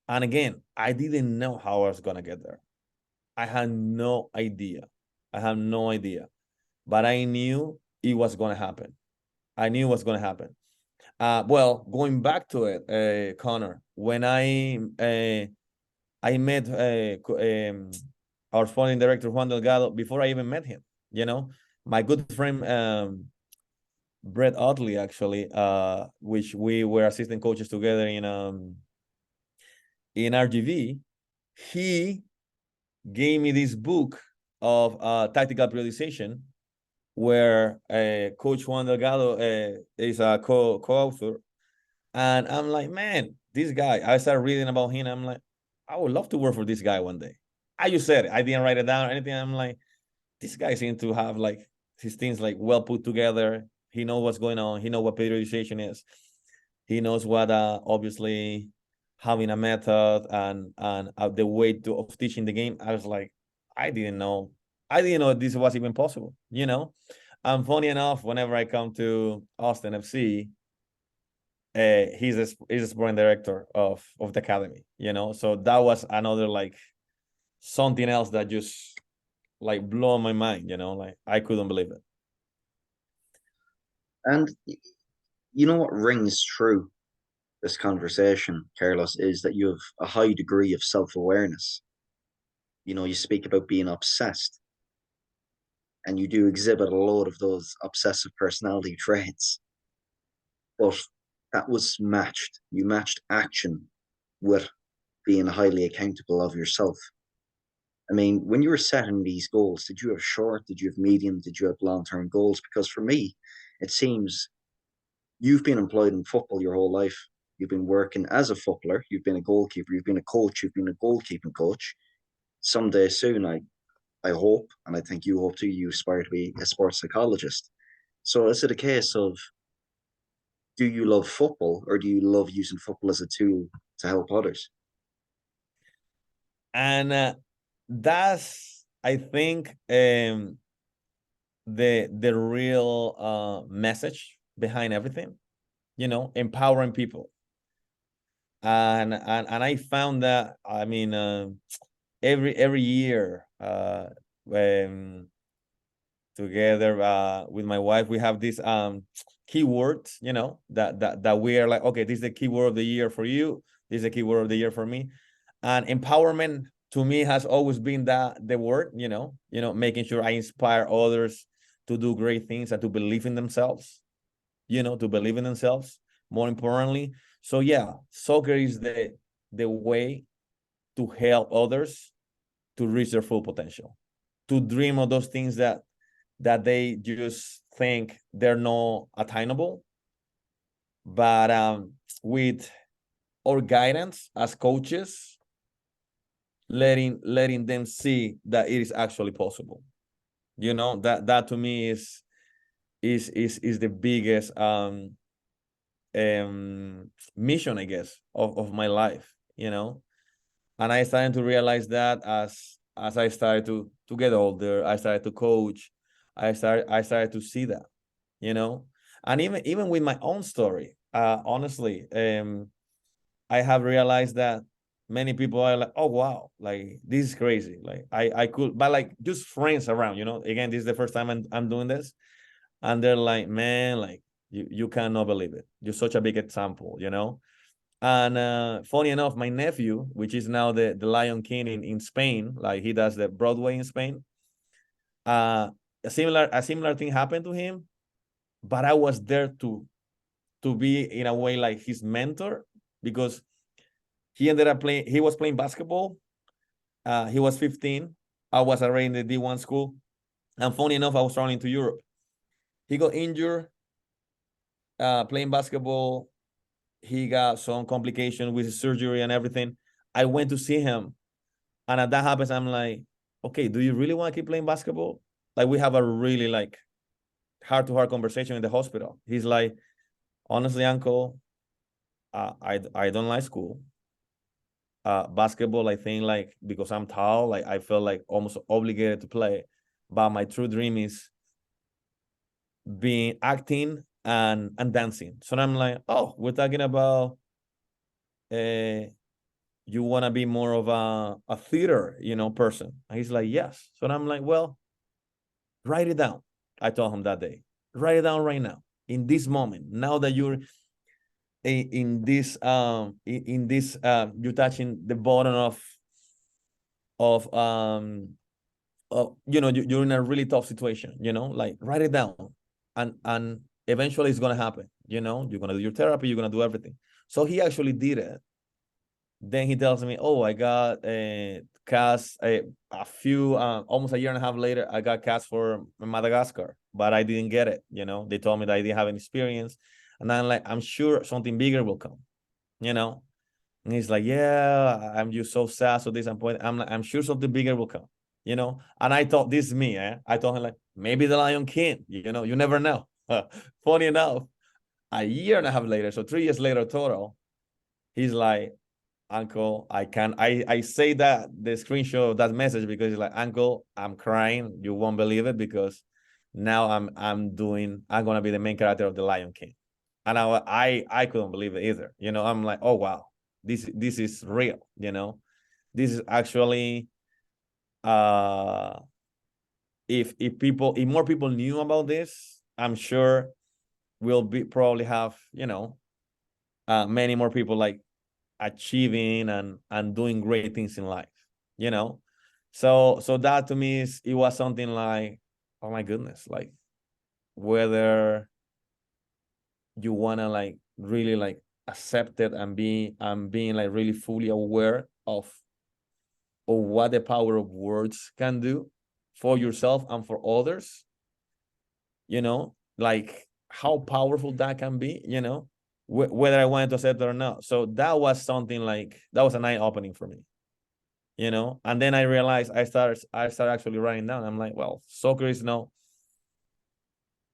And again, I didn't know how I was gonna get there. I had no idea. I had no idea. But I knew it was gonna happen. I knew it was gonna happen. Well, going back to it, Connor, when I met our founding director Juan Delgado before I even met him. You know, my good friend Brett Otley, actually, which we were assistant coaches together in RGV. He gave me this book of tactical periodization, where Coach Juan Delgado is a co-author, and I'm like, man, this guy. I started reading about him. I'm like, I would love to work for this guy one day. I just said it. I didn't write it down or anything. I'm like, this guy seems to have like his things like well put together. He knows what's going on. He knows what periodization is. He knows what obviously having a method and the way of teaching the game. I was like, I didn't know. I didn't know this was even possible. You know, and funny enough, whenever I come to Austin FC, he's a sporting director of the academy. You know, so that was another like something else that just like blew my mind. You know, like I couldn't believe it. And you know what rings true this conversation, Carlos, is that you have a high degree of self-awareness. You know, you speak about being obsessed, and you do exhibit a lot of those obsessive personality traits. But that was matched. You matched action with being highly accountable of yourself. I mean, when you were setting these goals, did you have short, did you have medium, did you have long-term goals? Because for me, it seems you've been employed in football your whole life. You've been working as a footballer, you've been a goalkeeper, you've been a coach, you've been a goalkeeping coach. Someday soon, I hope, and I think you hope too, you aspire to be a sports psychologist. So is it a case of, do you love football, or do you love using football as a tool to help others? And that's I think the real message behind everything, empowering people. And I found that, I mean, every year, when together with my wife, we have these keywords, that we are like, okay, this is the keyword of the year for you, this is the keyword of the year for me. And empowerment to me has always been the word, making sure I inspire others to do great things and to believe in themselves, more importantly. So yeah, soccer is the way to help others to reach their full potential, to dream of those things that they just think they're not attainable. But with our guidance as coaches, letting them see that it is actually possible. That to me is the biggest mission, I guess, of my life. And I started to realize that as I started to get older, I started to coach, I started to see that, and even with my own story, honestly, I have realized that many people are like, oh wow, like this is crazy, like I could, but like just friends around, again, this is the first time I'm doing this, and they're like, man, like you cannot believe it, you're such a big example. And funny enough, my nephew, which is now the Lion King in Spain, like he does the Broadway in Spain, a similar thing happened to him, but I was there to be in a way like his mentor, because he was playing basketball. He was 15. I was already in the D1 school. And funny enough, I was traveling to Europe. He got injured playing basketball. He got some complications with his surgery and everything. I went to see him. And as that happens, I'm like, okay, do you really want to keep playing basketball? Like, we have a really like heart-to-heart conversation in the hospital. He's like, honestly, uncle, I don't like school. Basketball, I think, like, because I'm tall, like I felt like almost obligated to play. But my true dream is being acting and dancing. So I'm like, oh, we're talking about you want to be more of a theater, person. And he's like, yes. So I'm like, well, write it down. I told him that day, write it down right now, in this moment, now that you're in this you're touching the bottom of you're in a really tough situation, like write it down, and eventually it's gonna happen. You're gonna do your therapy, you're gonna do everything. So he actually did it. Then he tells me, oh, I got cast a few almost a year and a half later, I got cast for Madagascar, but I didn't get it. They told me that I didn't have any experience. And I'm like, I'm sure something bigger will come, and he's like, yeah, I'm just so sad. So this point, I'm like, I'm sure something bigger will come, And I thought, this is me, I told him, like, maybe the Lion King, you never know. Funny enough, a year and a half later, so 3 years later total, he's like, uncle, I say that the screenshot of that message because he's like, uncle, I'm crying. You won't believe it, because now I'm gonna be the main character of the Lion King. And I couldn't believe it either. I'm like, oh wow, this is real. This is actually if more people knew about this, I'm sure we'll probably have many more people like achieving and doing great things in life. So that to me it was something like, oh my goodness, like whether you want to like really like accept it and being like really fully aware of what the power of words can do for yourself and for others, like how powerful that can be, whether I wanted to accept it or not. So that was something like, that was an eye-opening for me, and then I realized I started actually writing down. I'm like, well, soccer is no,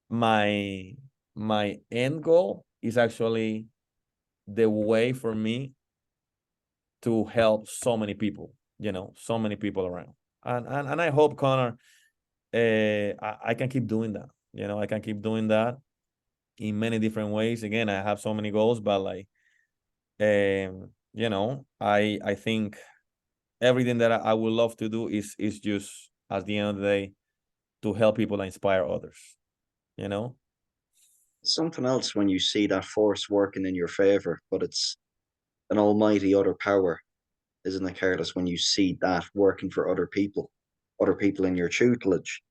my end goal is actually the way for me to help so many people, so many people around. And I hope, Connor, I can keep doing that. You know, I can keep doing that in many different ways. Again, I have so many goals, but like, you know, I think everything that I would love to do is just at the end of the day to help people and inspire others. You know. Something else when you see that force working in your favor, but it's an almighty other power, isn't it, Carlos? When you see that working for other people in your tutelage.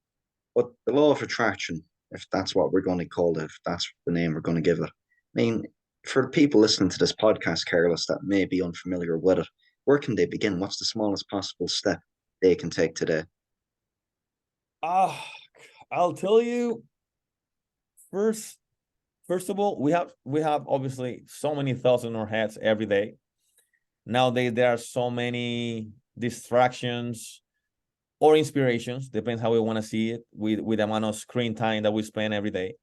But the law of attraction, if that's what we're going to call it, if that's the name we're going to give it. I mean, for the people listening to this podcast, Carlos, that may be unfamiliar with it, where can they begin? What's the smallest possible step they can take today? Ah, I'll tell you first. First of all, we have obviously so many thoughts in our heads every day. Nowadays, there are so many distractions or inspirations, depends how we want to see it, with the amount of screen time that we spend every day.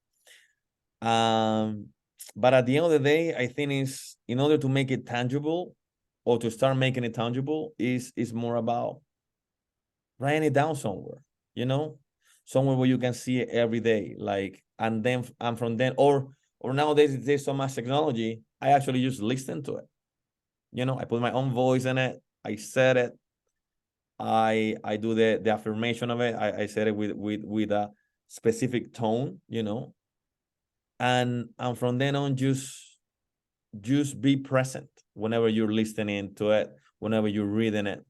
Um, but at the end of the day, I think is in order to make it tangible or to start making it tangible is more about writing it down somewhere, you know, somewhere where you can see it every day. Like, and from then, or nowadays there's so much technology, I actually just listen to it. You know, I put my own voice in it. I said it. I do the affirmation of it. I said it with a specific tone, you know, and from then on, just be present whenever you're listening to it, whenever you're reading it,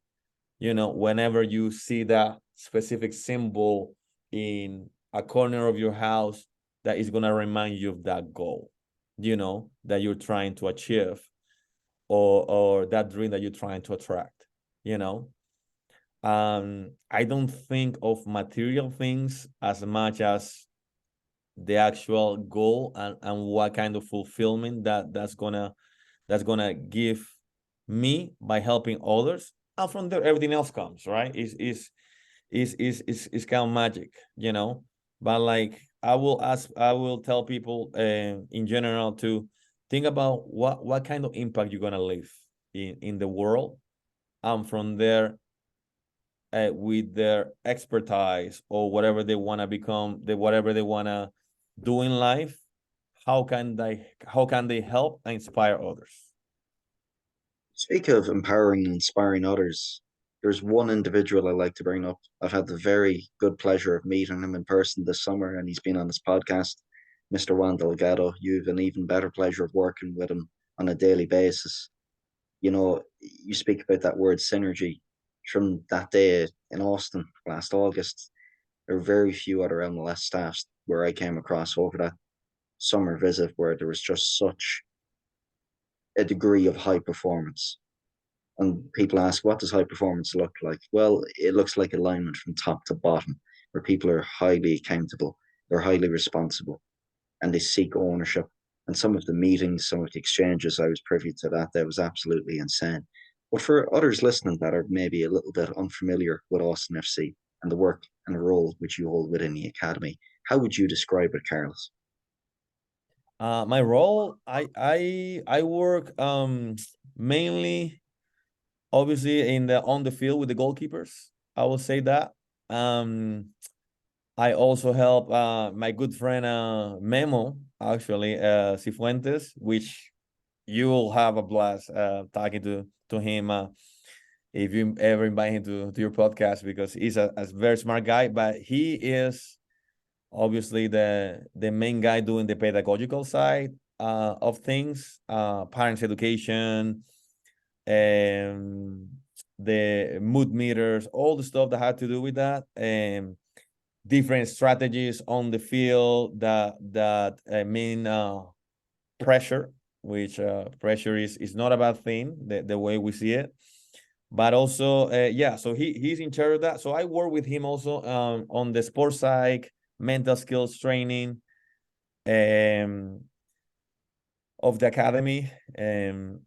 you know, whenever you see that specific symbol in a corner of your house that is gonna remind you of that goal, you know, that you're trying to achieve, or that dream that you're trying to attract, you know. I don't think of material things as much as the actual goal, and what kind of fulfillment that's gonna give me by helping others. And from there, everything else comes, right? Is kind of magic, you know. But like, I will tell people in general to think about what kind of impact you're gonna leave in the world, and from there, with their expertise or whatever they want to become, whatever they want to do in life, how can they help and inspire others? Speak of empowering and inspiring others, there's one individual I like to bring up. I've had the very good pleasure of meeting him in person this summer, and he's been on this podcast, Mr. Juan Delgado. You've an even better pleasure of working with him on a daily basis. You know, you speak about that word synergy. From that day in Austin last August, there were very few other MLS staffs where I came across over that summer visit where there was just such a degree of high performance. And people ask, what does high performance look like? Well, it looks like alignment from top to bottom, where people are highly accountable, they're highly responsible, and they seek ownership. And some of the meetings, some of the exchanges, I was privy to that. That was absolutely insane. But for others listening that are maybe a little bit unfamiliar with Austin FC and the work and the role which you hold within the academy, how would you describe it, Carlos? My role, I work mainly, obviously, in the on the field with the goalkeepers. I will say that. Um, I also help my good friend Memo, actually, Cifuentes, which you will have a blast talking to him if you ever invite him to your podcast, because he's a very smart guy. But he is obviously the main guy doing the pedagogical side of things, parents education, and the mood meters, all the stuff that had to do with that, and different strategies on the field that mean pressure, which pressure is not a bad thing, the way we see it. But also, yeah, so he's in charge of that. So I work with him also on the sports psych, mental skills training, um, of the academy, and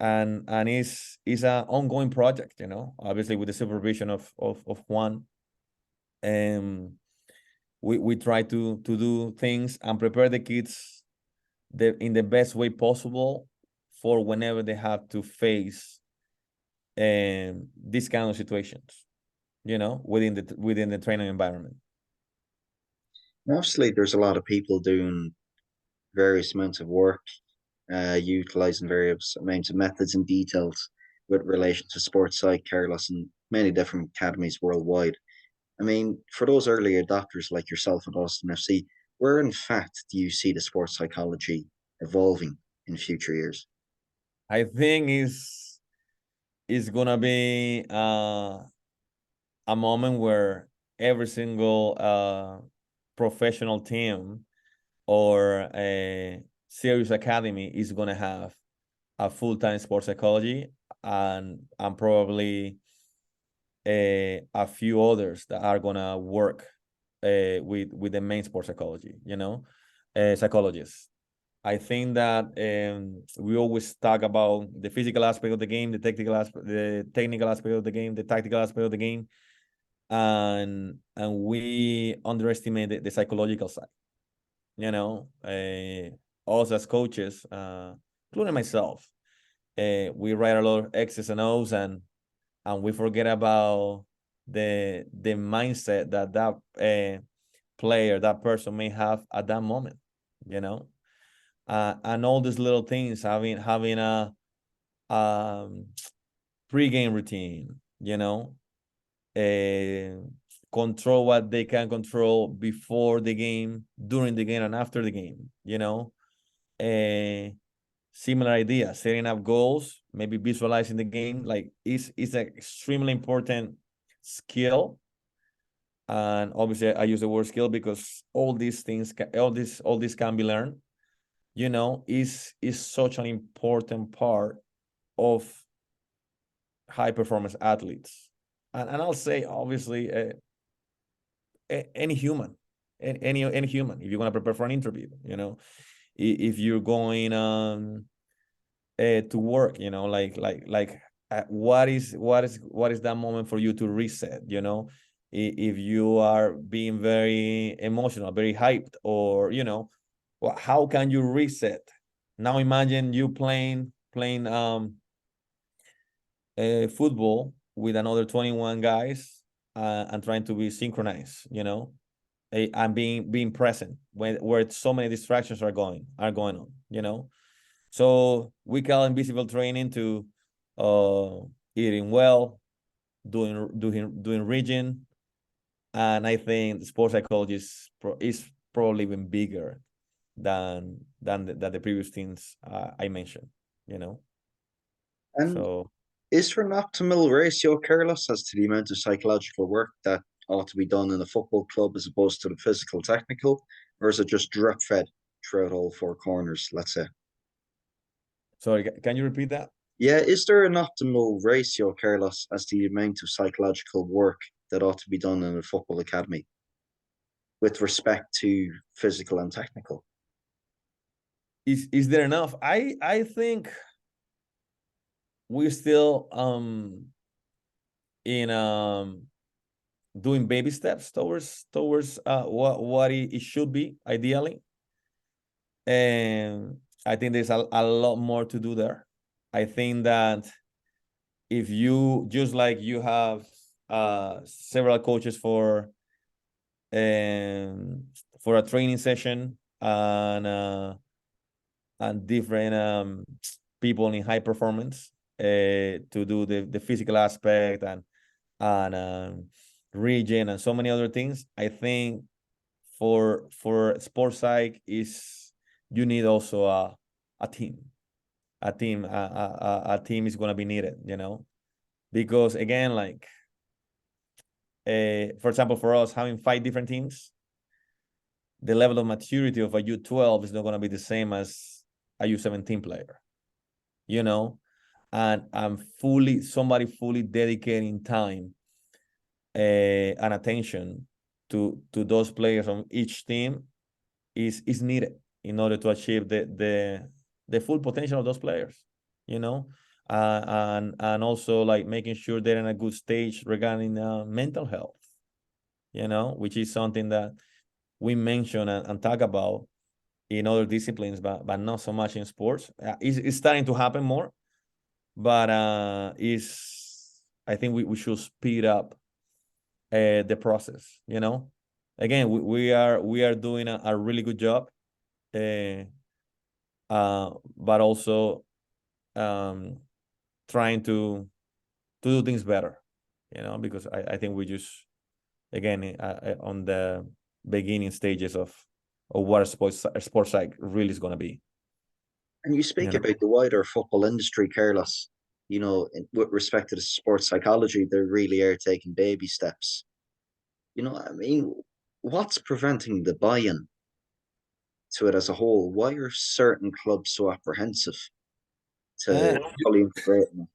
is an ongoing project, you know, obviously with the supervision of Juan. Um, we try to do things and prepare the kids in the best way possible for whenever they have to face these kind of situations. within the training environment. Obviously, there's a lot of people doing various amounts of work, utilizing various amounts of methods and details with relation to sports psych, Carlos, and many different academies worldwide. I mean, for those early adopters like yourself at Austin FC, where in fact do you see the sports psychology evolving in future years? I think is gonna be a moment where every single professional team or a serious academy is gonna have a full-time sports psychology, and probably a few others that are gonna work with the main sports psychology, psychologists. I think that we always talk about the physical aspect of the game, the technical aspect of the game, the tactical aspect of the game, and we underestimate the psychological side. Us as coaches, including myself, we write a lot of X's and O's, and we forget about the mindset that player, that person may have at that moment. And all these little things, having a pre-game routine, control what they can control before the game, during the game, and after the game. Similar idea, setting up goals, maybe visualizing the game, like is an extremely important skill. And obviously I use the word skill because all these things all this can be learned. Is such an important part of high performance athletes. And I'll say, obviously, any human, any human, if you're going to prepare for an interview, if you're going to work, what is that moment for you to reset? If you are being very emotional, very hyped, or how can you reset? Now imagine you playing football with another 21 guys, and trying to be synchronized, and being present where so many distractions are going on. So we call invisible training to eating well, doing reading, and I think sports psychology is probably even bigger than the previous things I mentioned. And So is there an optimal ratio, Carlos, as to the amount of psychological work that ought to be done in a football club as opposed to the physical technical, or is it just drip fed throughout all four corners, let's say? sorry, can you repeat that? Yeah, is there an optimal ratio, Carlos, as to the amount of psychological work that ought to be done in a football academy with respect to physical and technical? Is there enough? I think we're still in doing baby steps towards what it should be ideally, and I think there's a lot more to do there. I think that if you, just like you have several coaches for a training session, and different people in high performance to do the physical aspect, and region, and so many other things. I think for sports psych is you need also a team. A team is going to be needed, because again, like for example, for us having 5 different teams, the level of maturity of a U12 is not going to be the same as a U17 player, and somebody fully dedicating time and attention to those players on each team is needed in order to achieve the full potential of those players, and also like making sure they're in a good stage regarding mental health, which is something that we mention and talk about in other disciplines, but not so much in sports. It's starting to happen more, but I think we should speed up the process, you know. Again, we are doing a really good job, uh, but also um, trying to do things better, you know, because I think we just, again, on the beginning stages of what a sports psych really is going to be, And you you speak know. about the wider football industry, Carlos. With respect to the sports psychology, they really are taking baby steps. I mean, what's preventing the buy-in to it as a whole? Why are certain clubs so apprehensive Uh, to fully integrate them?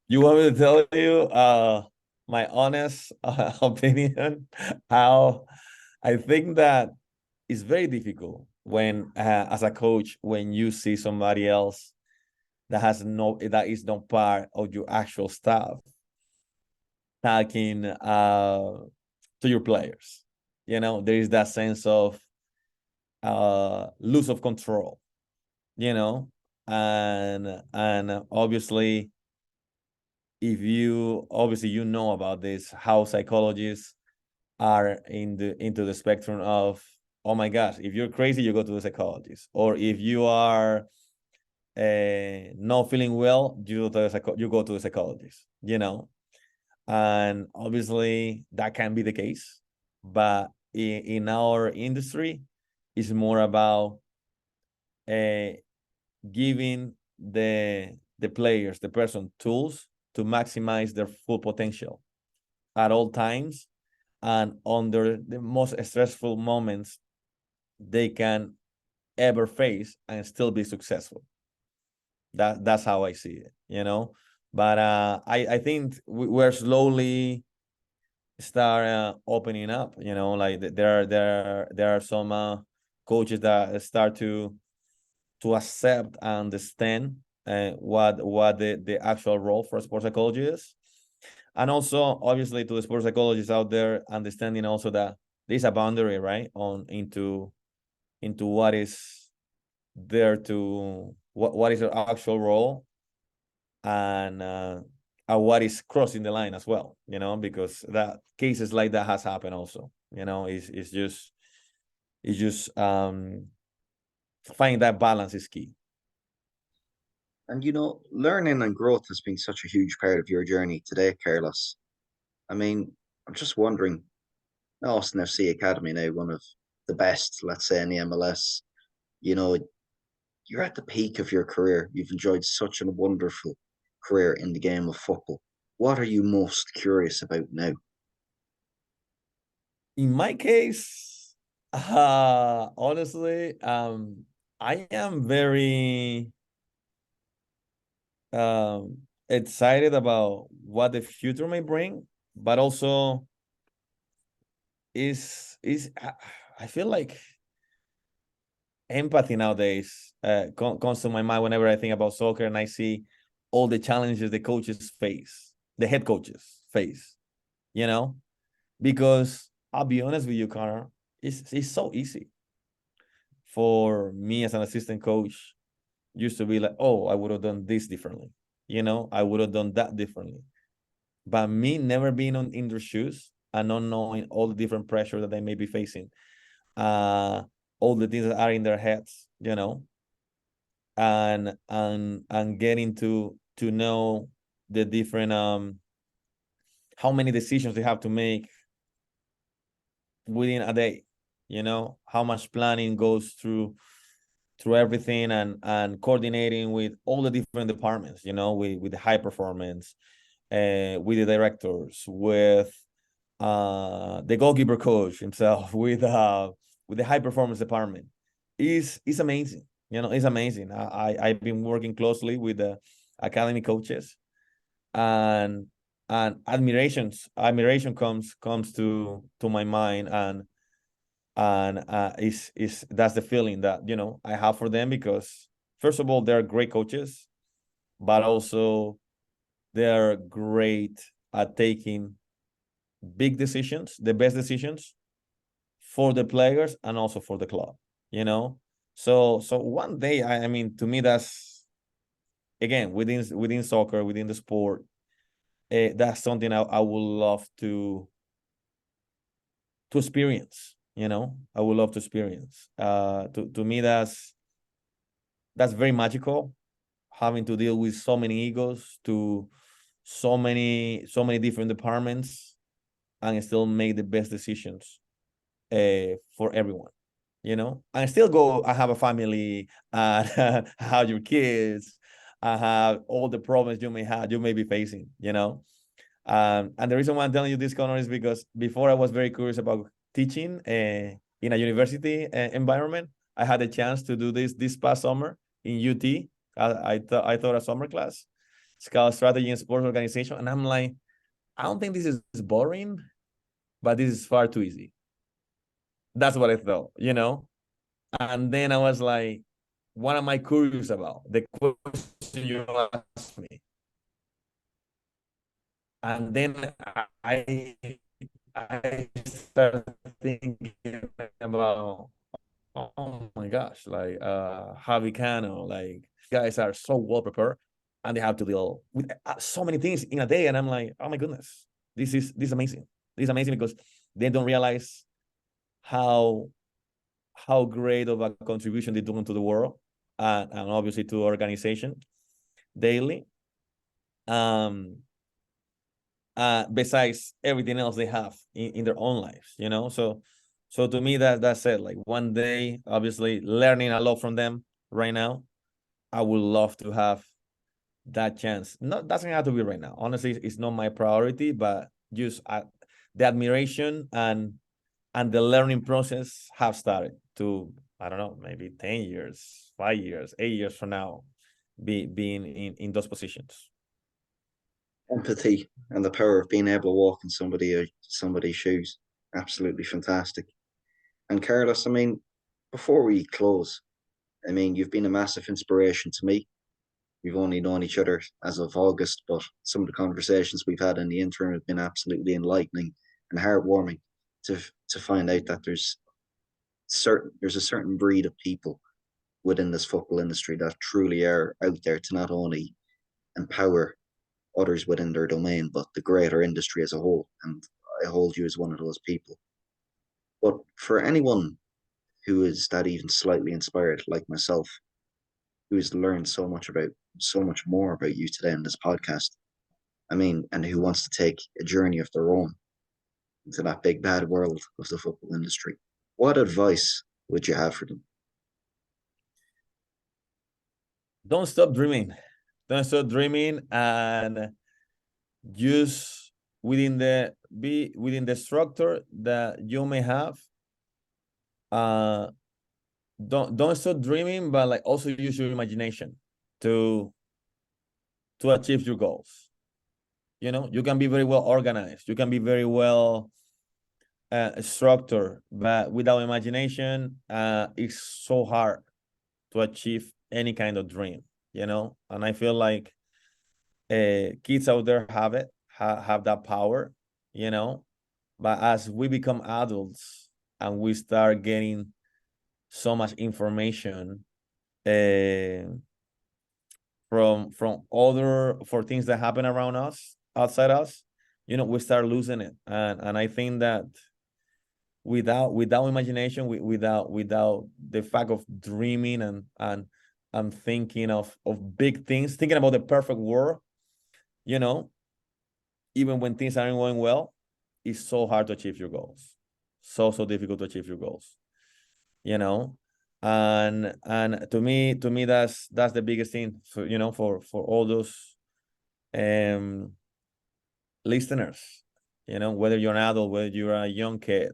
you want me to tell you my honest opinion? How I think that it's very difficult when, as a coach, when you see somebody else that is not part of your actual staff talking to your players. You know, there is that sense of loss of control, you know, and obviously, if you obviously you know about this, how psychologists are into the spectrum of, oh my gosh, if you're crazy, you go to the psychologist, or if you are not feeling well, you go to the psychologist, you know. And obviously that can be the case, but in our industry, it's more about uh, giving the players, the person, tools to maximize their full potential at all times and under the most stressful moments they can ever face and still be successful. That's how I see it, you know. But I think we're slowly start opening up, you know. Like there are some coaches that start to accept and understand what the actual role for a sports psychology is. And also, obviously, to the sports psychologists out there, understanding also that there's a boundary, right, on into what is there to what is their actual role, and what is crossing the line as well, you know, because that cases like that has happened also, you know. It's just finding that balance is key. And learning and growth has been such a huge part of your journey today, Carlos. I mean, I'm just wondering, Austin FC Academy now, one of the best, let's say, in the MLS. You know, you're at the peak of your career. You've enjoyed such a wonderful career in the game of football. What are you most curious about now? In my case, honestly, I am very excited about what the future may bring, but also is I feel like empathy nowadays comes to my mind whenever I think about soccer and I see all the challenges the coaches face, the head coaches face, you know, because I'll be honest with you, Connor, it's so easy for me as an assistant coach used to be like, oh, I would have done this differently, you know, I would have done that differently. But me never being in their shoes and not knowing all the different pressure that they may be facing, uh, all the things that are in their heads, you know, and getting to know the different how many decisions they have to make within a day, you know, how much planning goes through everything, and coordinating with all the different departments, you know, with the high performance, with the directors, with the goalkeeper coach himself, with the high performance department. Is amazing, you know. It's amazing. I've been working closely with the academy coaches, and admiration comes to my mind, and is that's the feeling that, you know, I have for them, because first of all, they're great coaches, but also they're great at taking big decisions, the best decisions for the players and also for the club, you know. So one day, I mean, to me, that's, again, within soccer, within the sport, that's something I would love experience, you know. I would love to experience. To me, that's very magical, having to deal with so many egos, to so many different departments, and still make the best decisions for everyone, you know. And still go, I have a family, and I have your kids, I have all the problems you may be facing, you know. And the reason why I'm telling you this, Connor, is because before I was very curious about teaching in a university environment. I had a chance to do this past summer in UT. I taught a summer class. It's called Strategy and Sports Organization. And I'm like, I don't think this is boring, but this is far too easy. That's what I thought, you know? And then I was like, what am I curious about? The question you asked me. And then I started thinking about, oh my gosh, like Javi Cano, like guys are so well prepared, and they have to deal with so many things in a day. And I'm like, oh my goodness, this is amazing. This is amazing because they don't realize how great of a contribution they do into the world, and obviously to organization daily. Besides everything else they have in their own lives, you know. So to me, that's it. Like one day, obviously learning a lot from them right now. I would love to have that chance. Not doesn't have to be right now. Honestly, it's not my priority, but just the admiration and the learning process have started to, I don't know, maybe 10 years, 5 years, 8 years from now, being in those positions. Empathy and the power of being able to walk in somebody's shoes. Absolutely fantastic. And Carlos, I mean, before we close, I mean, you've been a massive inspiration to me. We've only known each other as of August, but some of the conversations we've had in the interim have been absolutely enlightening and heartwarming to find out that there's a certain breed of people within this football industry that truly are out there to not only empower others within their domain, but the greater industry as a whole. And I hold you as one of those people. But for anyone who is that even slightly inspired, like myself, who has learned so much more about you today in this podcast, I mean, and who wants to take a journey of their own into that big bad world of the football industry, what advice would you have for them? Don't stop dreaming. Don't stop dreaming, and just be within the structure that you may have. Don't stop dreaming, but like also use your imagination to achieve your goals. You know, you can be very well organized, you can be very well structured, but without imagination, it's so hard to achieve any kind of dream, you know. And I feel like kids out there have that power, you know. But as we become adults and we start getting so much information from other for things that happen around us, outside us, you know, we start losing it. And I think that without imagination, without the fact of dreaming and thinking of big things, thinking about the perfect world, you know, even when things aren't going well, it's so hard to achieve your goals. So difficult to achieve your goals, you know. And to me that's the biggest thing for, you know, for all those listeners, you know, whether you're an adult, whether you're a young kid,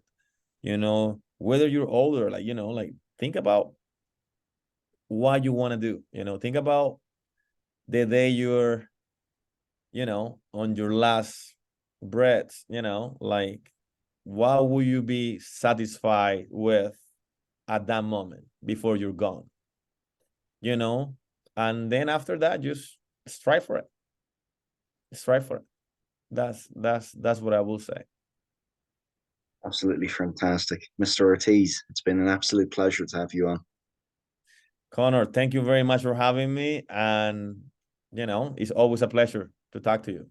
you know, whether you're older, like, you know, like think about what you want to do, you know, think about the day you're, you know, on your last breath, you know, like what will you be satisfied with at that moment before you're gone, you know. And then after that, just strive for it. Strive for it. That's what I will say. Absolutely fantastic. Mr. Ortiz, it's been an absolute pleasure to have you on. Connor, thank you very much for having me, and you know, it's always a pleasure to talk to you.